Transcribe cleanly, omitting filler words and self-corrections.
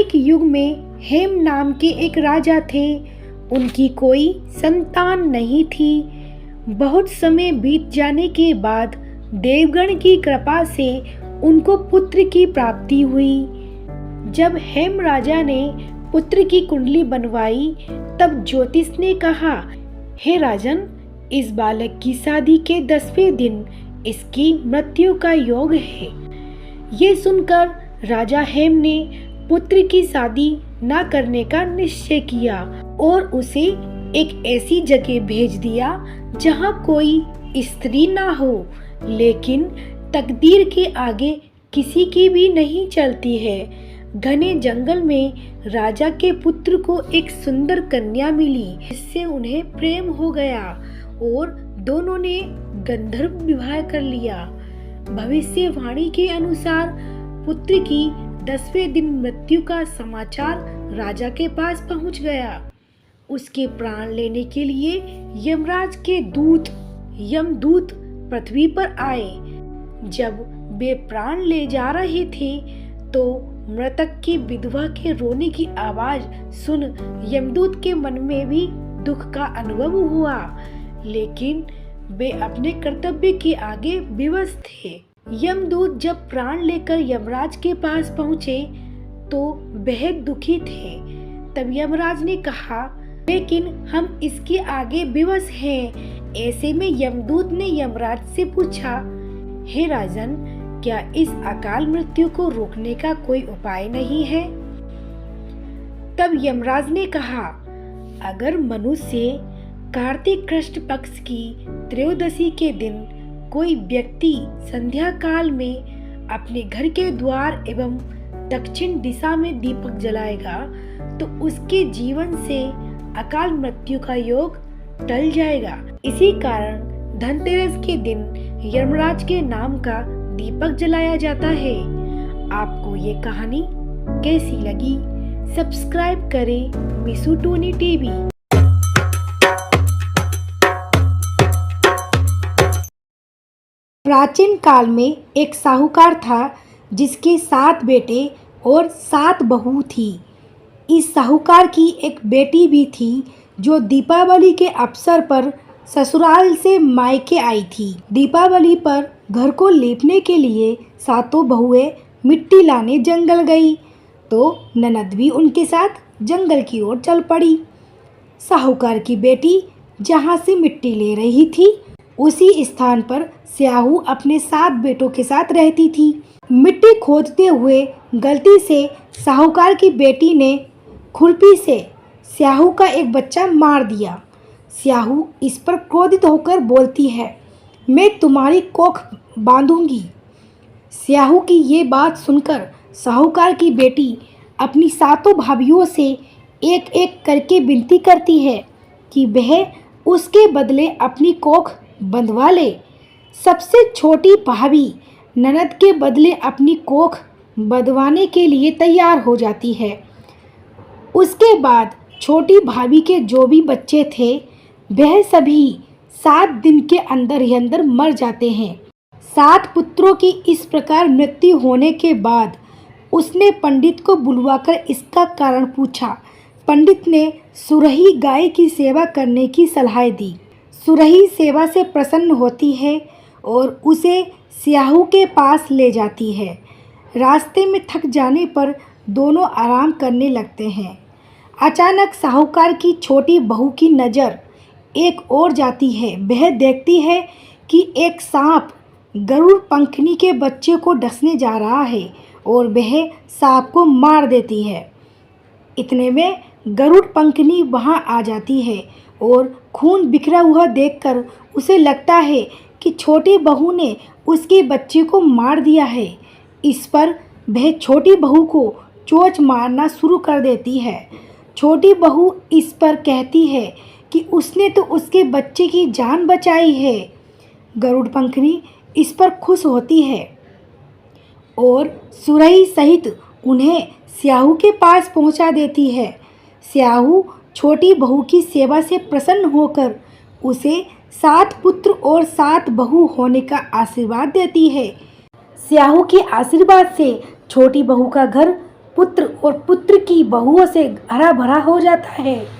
एक युग में हेम नाम के एक राजा थे। उनकी कोई संतान नहीं थी। बहुत समय बीत जाने के बाद देवगण की कृपा से उनको पुत्र की प्राप्ति हुई। जब हेम राजा ने पुत्र की कुंडली बनवाई तब ज्योतिष ने कहा, हे राजन, इस बालक की शादी के 10वें दिन इसकी मृत्यु का योग है। ये सुनकर राजा हेम ने पुत्र की शादी न करने का निश्चय किया और उसे एक ऐसी जगह भेज दिया जहाँ कोई स्त्री ना हो। लेकिन तकदीर के आगे किसी की भी नहीं चलती है। घने जंगल में राजा के पुत्र को एक सुंदर कन्या मिली, जिससे उन्हें प्रेम हो गया और दोनों ने गंधर्व विवाह कर लिया। भविष्यवाणी के अनुसार पुत्र की 10वें दिन मृत्यु का समाचार राजा के पास पहुंच गया। उसके प्राण लेने के लिए यमराज के यमदूत पृथ्वी पर आए। जब वे प्राण ले जा रहे थे तो मृतक की विधवा के रोने की आवाज सुन यमदूत के मन में भी दुख का अनुभव हुआ, लेकिन वे अपने कर्तव्य के आगे विवश थे। यमदूत जब प्राण लेकर यमराज के पास पहुंचे तो बेहद दुखी थे। तब यमराज ने कहा, लेकिन हम इसके आगे विवश हैं। ऐसे में यमदूत ने यमराज से पूछा, हे राजन, क्या इस अकाल मृत्यु को रोकने का कोई उपाय नहीं है? तब यमराज ने कहा, अगर मनुष्य कार्तिक कृष्ण पक्ष की त्रयोदशी के दिन कोई व्यक्ति संध्या काल में अपने घर के द्वार एवं दक्षिण दिशा में दीपक जलाएगा तो उसके जीवन से अकाल मृत्यु का योग टल जाएगा। इसी कारण धनतेरस के दिन यमराज के नाम का दीपक जलाया जाता है। आपको ये कहानी कैसी लगी? सब्सक्राइब करें मिसू टोनी टीवी। प्राचीन काल में एक साहूकार था जिसके 7 बेटे और 7 बहू थी। इस साहूकार की एक बेटी भी थी जो दीपावली के अवसर पर ससुराल से मायके आई थी। दीपावली पर घर को लीपने के लिए 7 बहुएं मिट्टी लाने जंगल गई तो ननद भी उनके साथ जंगल की ओर चल पड़ी। साहूकार की बेटी जहाँ से मिट्टी ले रही थी उसी स्थान पर स्याहू अपने 7 बेटों के साथ रहती थी। मिट्टी खोदते हुए गलती से साहूकार की बेटी ने खुरपी से स्याहू का एक बच्चा मार दिया। स्याहू इस पर क्रोधित होकर बोलती है, मैं तुम्हारी कोख बांधूंगी। स्याहू की ये बात सुनकर साहूकार की बेटी अपनी 7 भाभियों से एक एक करके विनती करती है कि वह उसके बदले अपनी कोख बंधवा ले। सबसे छोटी भाभी ननद के बदले अपनी कोख बंधवाने के लिए तैयार हो जाती है। उसके बाद छोटी भाभी के जो भी बच्चे थे वह सभी 7 दिन के अंदर ही अंदर मर जाते हैं। 7 पुत्रों की इस प्रकार मृत्यु होने के बाद उसने पंडित को बुलवाकर इसका कारण पूछा। पंडित ने सुरही गाय की सेवा करने की सलाह दी। सुरही सेवा से प्रसन्न होती है और उसे स्याहू के पास ले जाती है। रास्ते में थक जाने पर दोनों आराम करने लगते हैं। अचानक साहूकार की छोटी बहू की नज़र एक और जाती है। वह देखती है कि एक सांप गरुड़ पंखनी के बच्चे को डसने जा रहा है और वह सांप को मार देती है। इतने में गरुड़ पंखनी वहां आ जाती है और खून बिखरा हुआ देखकर उसे लगता है कि छोटी बहू ने उसके बच्चे को मार दिया है। इस पर वह छोटी बहू को चोंच मारना शुरू कर देती है। छोटी बहू इस पर कहती है कि उसने तो उसके बच्चे की जान बचाई है। गरुड़ पंखनी इस पर खुश होती है और सुरही सहित उन्हें स्याहू के पास पहुंचा देती है। स्याहू छोटी बहू की सेवा से प्रसन्न होकर उसे 7 पुत्र और 7 बहू होने का आशीर्वाद देती है। स्याहू के आशीर्वाद से छोटी बहू का घर पुत्र और पुत्र की बहुओं से हरा भरा हो जाता है।